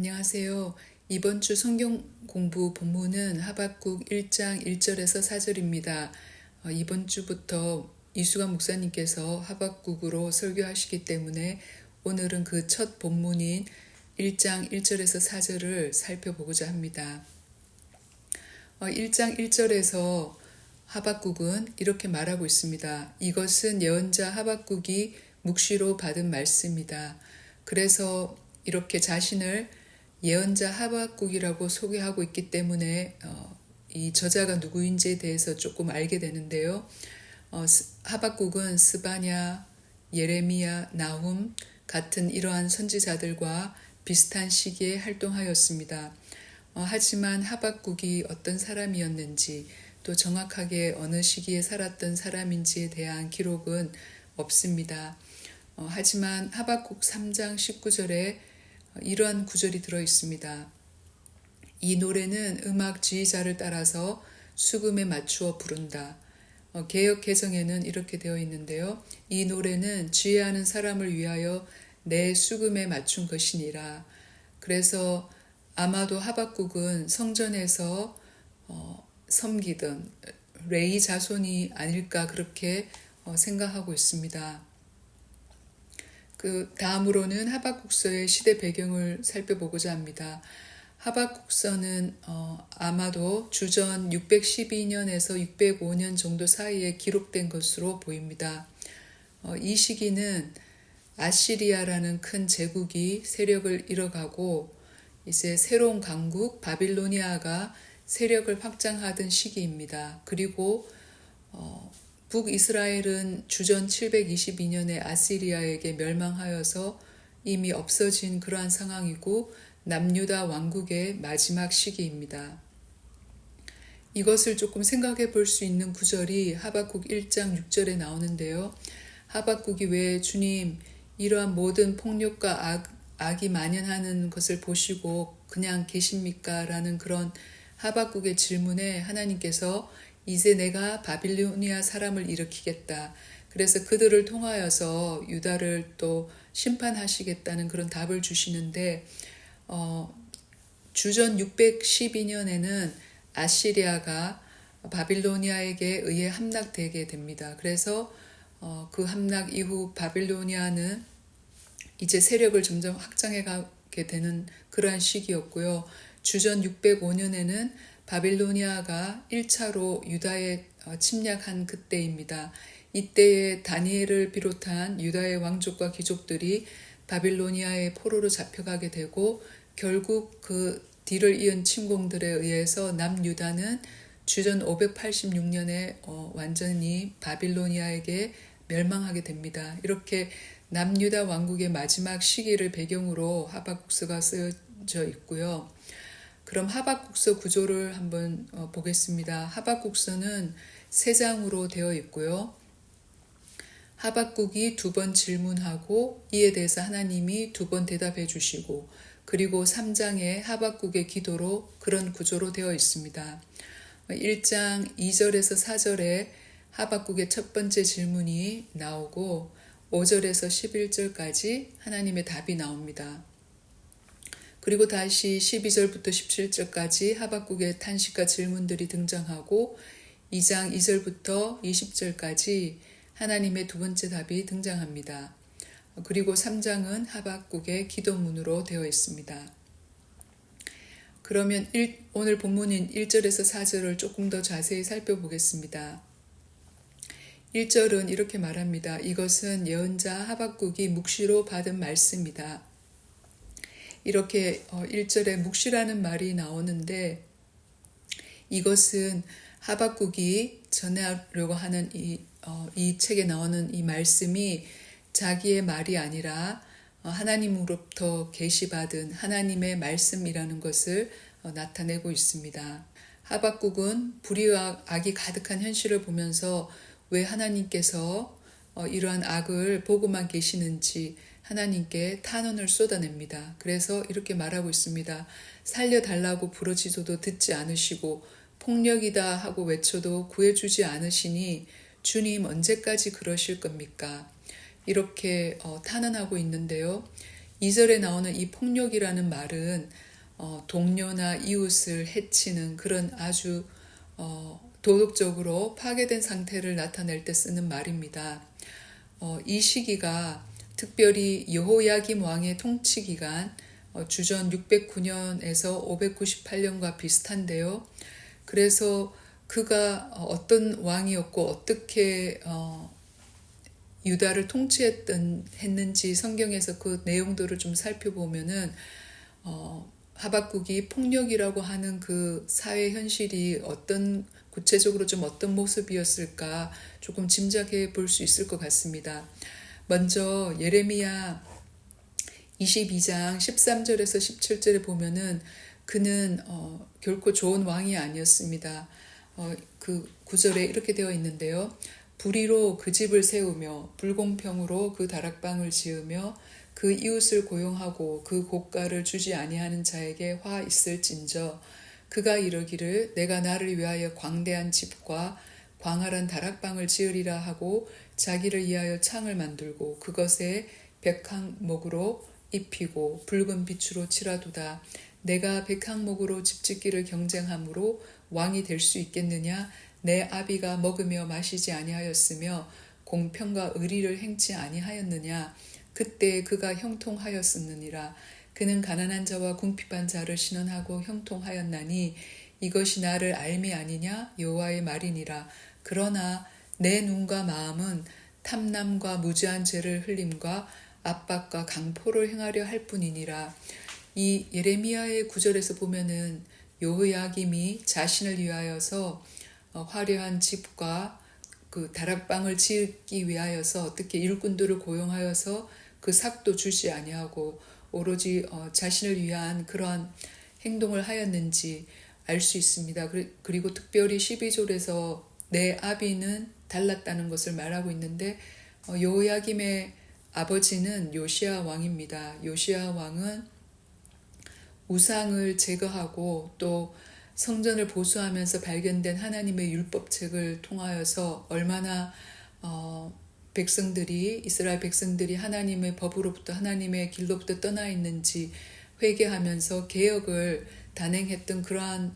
안녕하세요. 이번 주 성경 공부 본문은 하박국 1장 1절에서 4절입니다. 이번 주부터 이수관 목사님께서 하박국으로 설교하시기 때문에 오늘은 그 첫 본문인 1장 1절에서 4절을 살펴보고자 합니다. 1장 1절에서 하박국은 이렇게 말하고 있습니다. 이것은 예언자 하박국이 묵시로 받은 말씀이다. 그래서 이렇게 자신을 예언자 하박국이라고 소개하고 있기 때문에 이 저자가 누구인지에 대해서 조금 알게 되는데요. 하박국은 스바냐, 예레미야, 나훔 같은 이러한 선지자들과 비슷한 시기에 활동하였습니다. 하지만 하박국이 어떤 사람이었는지 또 정확하게 어느 시기에 살았던 사람인지에 대한 기록은 없습니다. 하지만 하박국 3장 19절에 이러한 구절이 들어 있습니다. 이 노래는 음악 지휘자를 따라서 수금에 맞추어 부른다. 개역 개정에는 이렇게 되어 있는데요. 이 노래는 지휘하는 사람을 위하여 내 수금에 맞춘 것이니라. 그래서 아마도 하박국은 성전에서 섬기던 레위 자손이 아닐까 그렇게 생각하고 있습니다. 그 다음으로는 하박국서의 시대 배경을 살펴보고자 합니다. 하박국서는 아마도 주전 612년에서 605년 정도 사이에 기록된 것으로 보입니다. 이 시기는 아시리아라는 큰 제국이 세력을 잃어가고 이제 새로운 강국 바빌로니아가 세력을 확장하던 시기입니다. 그리고 북이스라엘은 주전 722년에 아시리아에게 멸망하여서 이미 없어진 그러한 상황이고 남유다 왕국의 마지막 시기입니다. 이것을 조금 생각해 볼 수 있는 구절이 하박국 1장 6절에 나오는데요. 하박국이 왜 주님 이러한 모든 폭력과 악이 만연하는 것을 보시고 그냥 계십니까? 라는 그런 하박국의 질문에 하나님께서 이제 내가 바빌로니아 사람을 일으키겠다. 그래서 그들을 통하여서 유다를 또 심판하시겠다는 그런 답을 주시는데 주전 612년에는 아시리아가 바빌로니아에게 의해 함락되게 됩니다. 그래서 그 함락 이후 바빌로니아는 이제 세력을 점점 확장해 가게 되는 그러한 시기였고요. 주전 605년에는 바빌로니아가 1차로 유다에 침략한 그때입니다. 이때에 다니엘을 비롯한 유다의 왕족과 귀족들이 바빌로니아의 포로로 잡혀가게 되고 결국 그 뒤를 이은 침공들에 의해서 남유다는 주전 586년에 완전히 바빌로니아에게 멸망하게 됩니다. 이렇게 남유다 왕국의 마지막 시기를 배경으로 하박국서가 쓰여져 있고요. 그럼 하박국서 구조를 한번 보겠습니다. 하박국서는 3장으로 되어 있고요. 하박국이 2번 질문하고 이에 대해서 하나님이 2번 대답해 주시고 그리고 3장에 하박국의 기도로 그런 구조로 되어 있습니다. 1장 2절에서 4절에 하박국의 첫 번째 질문이 나오고 5절에서 11절까지 하나님의 답이 나옵니다. 그리고 다시 12절부터 17절까지 하박국의 탄식과 질문들이 등장하고 2장 2절부터 20절까지 하나님의 두 번째 답이 등장합니다. 그리고 3장은 하박국의 기도문으로 되어 있습니다. 그러면 오늘 본문인 1절에서 4절을 조금 더 자세히 살펴보겠습니다. 1절은 이렇게 말합니다. 이것은 예언자 하박국이 묵시로 받은 말씀이다. 이렇게 1절에 묵시라는 말이 나오는데 이것은 하박국이 전하려고 하는 이 책에 나오는 이 말씀이 자기의 말이 아니라 하나님으로부터 계시받은 하나님의 말씀이라는 것을 나타내고 있습니다. 하박국은 불의와 악이 가득한 현실을 보면서 왜 하나님께서 이러한 악을 보고만 계시는지 하나님께 탄원을 쏟아냅니다. 그래서 이렇게 말하고 있습니다. 살려달라고 부르짖어도 듣지 않으시고 폭력이다 하고 외쳐도 구해주지 않으시니 주님 언제까지 그러실 겁니까? 이렇게 탄원하고 있는데요. 2절에 나오는 이 폭력이라는 말은 동료나 이웃을 해치는 그런 아주 도덕적으로 파괴된 상태를 나타낼 때 쓰는 말입니다. 이 시기가 특별히 여호야김 왕의 통치 기간 주전 609년에서 598년과 비슷한데요. 그래서 그가 어떤 왕이었고 어떻게 유다를 통치했는지 성경에서 그 내용들을 좀 살펴보면은 하박국이 폭력이라고 하는 그 사회 현실이 구체적으로 좀 어떤 모습이었을까 조금 짐작해 볼 수 있을 것 같습니다. 먼저 예레미야 22장 13절에서 17절에 보면은 그는 결코 좋은 왕이 아니었습니다. 그 구절에 이렇게 되어 있는데요. 불의로 그 집을 세우며 불공평으로 그 다락방을 지으며 그 이웃을 고용하고 그 고가를 주지 아니하는 자에게 화 있을진저 그가 이르기를 내가 나를 위하여 광대한 집과 광활한 다락방을 지으리라 하고 자기를 위하여 창을 만들고 그것에 백항목으로 입히고 붉은 빛으로 칠하도다. 내가 백항목으로 집짓기를 경쟁함으로 왕이 될 수 있겠느냐? 내 아비가 먹으며 마시지 아니하였으며 공평과 의리를 행치 아니하였느냐? 그때 그가 형통하였었느니라. 그는 가난한 자와 궁핍한 자를 신원하고 형통하였나니 이것이 나를 알미 아니냐? 여호와의 말이니라. 그러나 내 눈과 마음은 탐남과 무지한 죄를 흘림과 압박과 강포를 행하려 할 뿐이니라. 이 예레미야의 구절에서 보면은 여호야김이 자신을 위하여서 화려한 집과 그 다락방을 짓기 위하여서 어떻게 일꾼들을 고용하여서 그 삭도 주지 아니하고 오로지 자신을 위한 그러한 행동을 하였는지 알 수 있습니다. 그리고 특별히 12절에서 내 아비는 달랐다는 것을 말하고 있는데 여호야김의 아버지는 요시야 왕입니다. 요시야 왕은 우상을 제거하고 또 성전을 보수하면서 발견된 하나님의 율법책을 통하여서 얼마나 이스라엘 백성들이 하나님의 법으로부터 하나님의 길로부터 떠나 있는지 회개하면서 개혁을 단행했던 그러한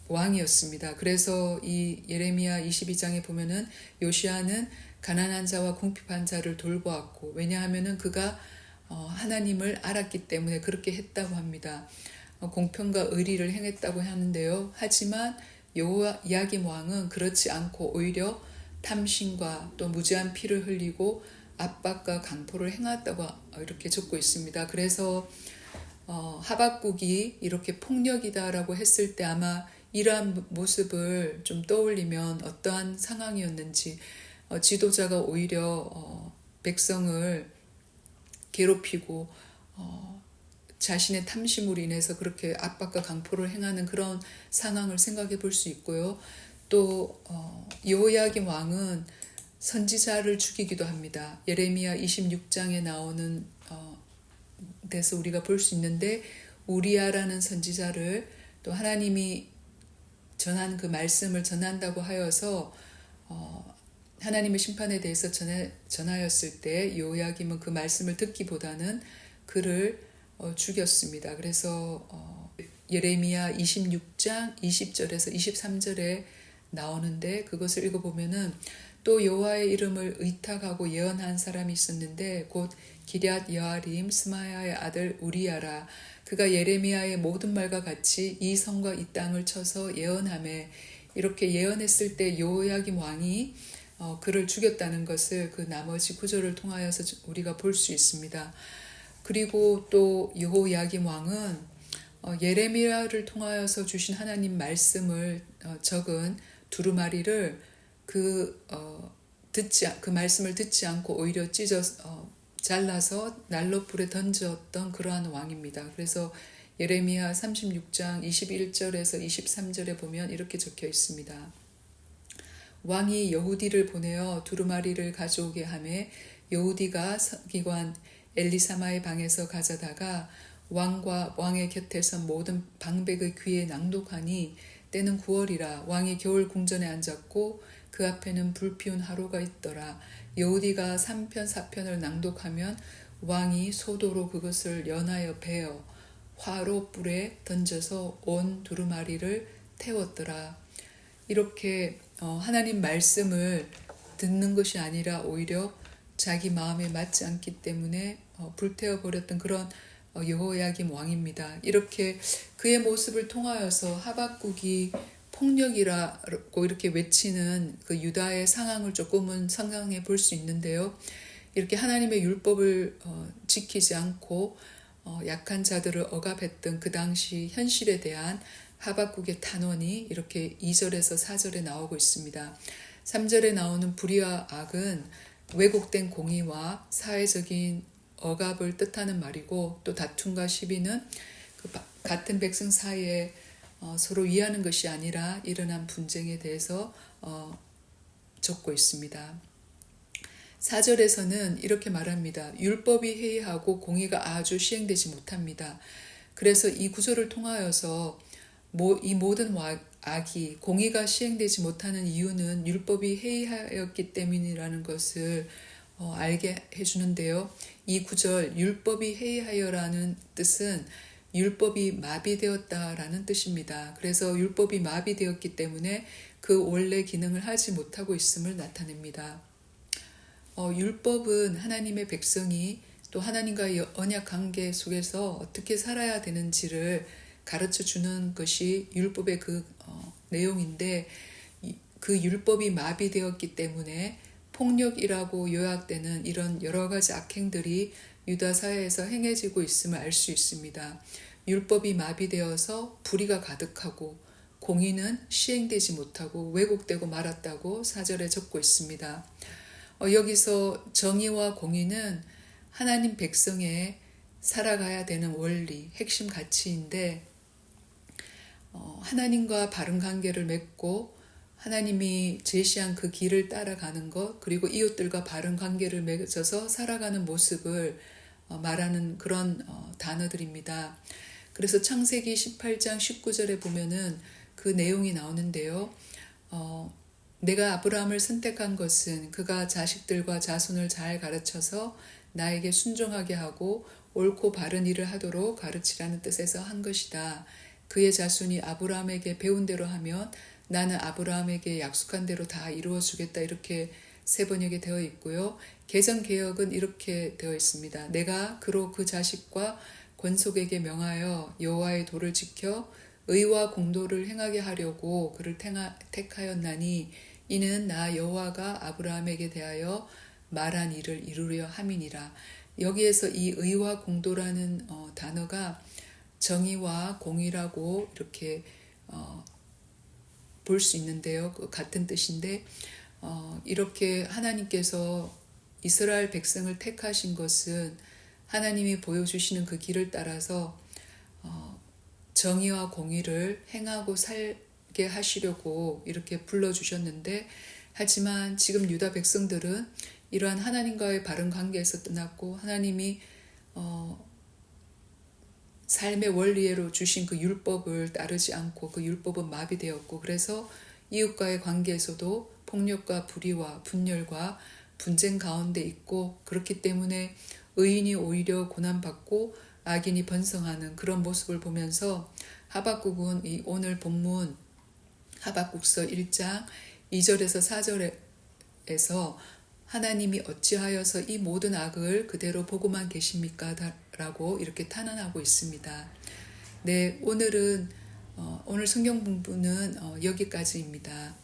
왕이었습니다. 그래서 이 예레미야 22장에 보면은 요시야는 가난한 자와 궁핍한 자를 돌보았고 왜냐하면은 그가 하나님을 알았기 때문에 그렇게 했다고 합니다. 공평과 의리를 행했다고 하는데요. 하지만 여호야김 왕은 그렇지 않고 오히려 탐심과 또 무지한 피를 흘리고 압박과 강포를 행했다고 이렇게 적고 있습니다. 그래서 하박국이 이렇게 폭력이다라고 했을 때 아마 이러한 모습을 좀 떠올리면 어떠한 상황이었는지 지도자가 오히려 백성을 괴롭히고 자신의 탐심으로 인해서 그렇게 압박과 강포를 행하는 그런 상황을 생각해 볼 수 있고요. 또 여호야김 왕은 선지자를 죽이기도 합니다. 예레미야 26장에 나오는 데서 우리가 볼 수 있는데 우리야라는 선지자를 또 하나님이 전한 그 말씀을 전한다고 하여서 하나님의 심판에 대해서 전하였을 때 여호야김은 그 말씀을 듣기보다는 그를 죽였습니다. 그래서 예레미야 26장 20절에서 23절에 나오는데 그것을 읽어보면은 또 여호와의 이름을 의탁하고 예언한 사람이 있었는데 곧 기럇 여아림 스마야의 아들 우리야라. 그가 예레미야의 모든 말과 같이 이 성과 이 땅을 쳐서 예언하매 이렇게 예언했을 때 여호야김 왕이 그를 죽였다는 것을 그 나머지 구절을 통하여서 우리가 볼 수 있습니다. 그리고 또 여호야김 왕은 예레미야를 통하여서 주신 하나님 말씀을 적은 두루마리를 그 말씀을 듣지 않고 오히려 잘라서 난로불에 던졌던 그러한 왕입니다. 그래서 예레미야 36장 21절에서 23절에 보면 이렇게 적혀 있습니다. 왕이 여후디를 보내어 두루마리를 가져오게 하매 여후디가 서기관 엘리사마의 방에서 가져다가 왕과 왕의 곁에서 모든 방백의 귀에 낭독하니 때는 9월이라 왕이 겨울 궁전에 앉았고 그 앞에는 불 피운 하루가 있더라. 여후디가 3편 4편을 낭독하면 왕이 소도로 그것을 연하여 베어 화로 뿔에 던져서 온 두루마리를 태웠더라. 이렇게 하나님 말씀을 듣는 것이 아니라 오히려 자기 마음에 맞지 않기 때문에 불태워 버렸던 그런 여호야김 왕입니다. 이렇게 그의 모습을 통하여서 하박국이 폭력이라고 이렇게 외치는 그 유다의 상황을 조금은 상상해 볼 수 있는데요. 이렇게 하나님의 율법을 지키지 않고 약한 자들을 억압했던 그 당시 현실에 대한 하박국의 탄원이 이렇게 2절에서 4절에 나오고 있습니다. 3절에 나오는 불의와 악은 왜곡된 공의와 사회적인 억압을 뜻하는 말이고, 또 다툼과 시비는 그 같은 백성 사이에 서로 위하는 것이 아니라 일어난 분쟁에 대해서 적고 있습니다. 4절에서는 이렇게 말합니다. 율법이 해이하고 공의가 아주 시행되지 못합니다. 그래서 이 구절을 통하여서 이 모든 악이 공의가 시행되지 못하는 이유는 율법이 해이하였기 때문이라는 것을 알게 해주는데요. 이 구절 율법이 해이하여라는 뜻은 율법이 마비되었다라는 뜻입니다. 그래서 율법이 마비되었기 때문에 그 원래 기능을 하지 못하고 있음을 나타냅니다. 율법은 하나님의 백성이 또 하나님과의 언약 관계 속에서 어떻게 살아야 되는지를 가르쳐 주는 것이 율법의 그 내용인데, 그 율법이 마비되었기 때문에 폭력이라고 요약되는 이런 여러 가지 악행들이 유다 사회에서 행해지고 있음을 알 수 있습니다. 율법이 마비되어서 불의가 가득하고 공의는 시행되지 못하고 왜곡되고 말았다고 4절에 적고 있습니다. 여기서 정의와 공의는 하나님 백성의 살아가야 되는 원리, 핵심 가치인데, 하나님과 바른 관계를 맺고 하나님이 제시한 그 길을 따라가는 것, 그리고 이웃들과 바른 관계를 맺어서 살아가는 모습을 말하는 그런 단어들입니다. 그래서 창세기 18장 19절에 보면은 그 내용이 나오는데요. 내가 아브라함을 선택한 것은 그가 자식들과 자손을 잘 가르쳐서 나에게 순종하게 하고 옳고 바른 일을 하도록 가르치라는 뜻에서 한 것이다. 그의 자손이 아브라함에게 배운 대로 하면 나는 아브라함에게 약속한 대로 다 이루어 주겠다. 이렇게 세 번역에 되어 있고요. 개정 개역은 이렇게 되어 있습니다. 내가 그로 그 자식과 권속에게 명하여 여호와의 도를 지켜 의와 공도를 행하게 하려고 그를 택하였나니 이는 나 여호와가 아브라함에게 대하여 말한 일을 이루려 함이니라. 여기에서 이 의와 공도라는 단어가 정의와 공의라고 이렇게 볼 수 있는데요. 같은 뜻인데, 이렇게 하나님께서 이스라엘 백성을 택하신 것은 하나님이 보여주시는 그 길을 따라서 정의와 공의를 행하고 살게 하시려고 이렇게 불러주셨는데, 하지만 지금 유다 백성들은 이러한 하나님과의 바른 관계에서 떠났고 하나님이 삶의 원리로 주신 그 율법을 따르지 않고 그 율법은 마비되었고, 그래서 이웃과의 관계에서도 폭력과 불의와 분열과 분쟁 가운데 있고, 그렇기 때문에 의인이 오히려 고난받고 악인이 번성하는 그런 모습을 보면서 하박국은 이 오늘 본문 하박국서 1장 2절에서 4절에서 하나님이 어찌하여서 이 모든 악을 그대로 보고만 계십니까? 라고 이렇게 탄원하고 있습니다. 네, 오늘 성경 본문은 여기까지입니다.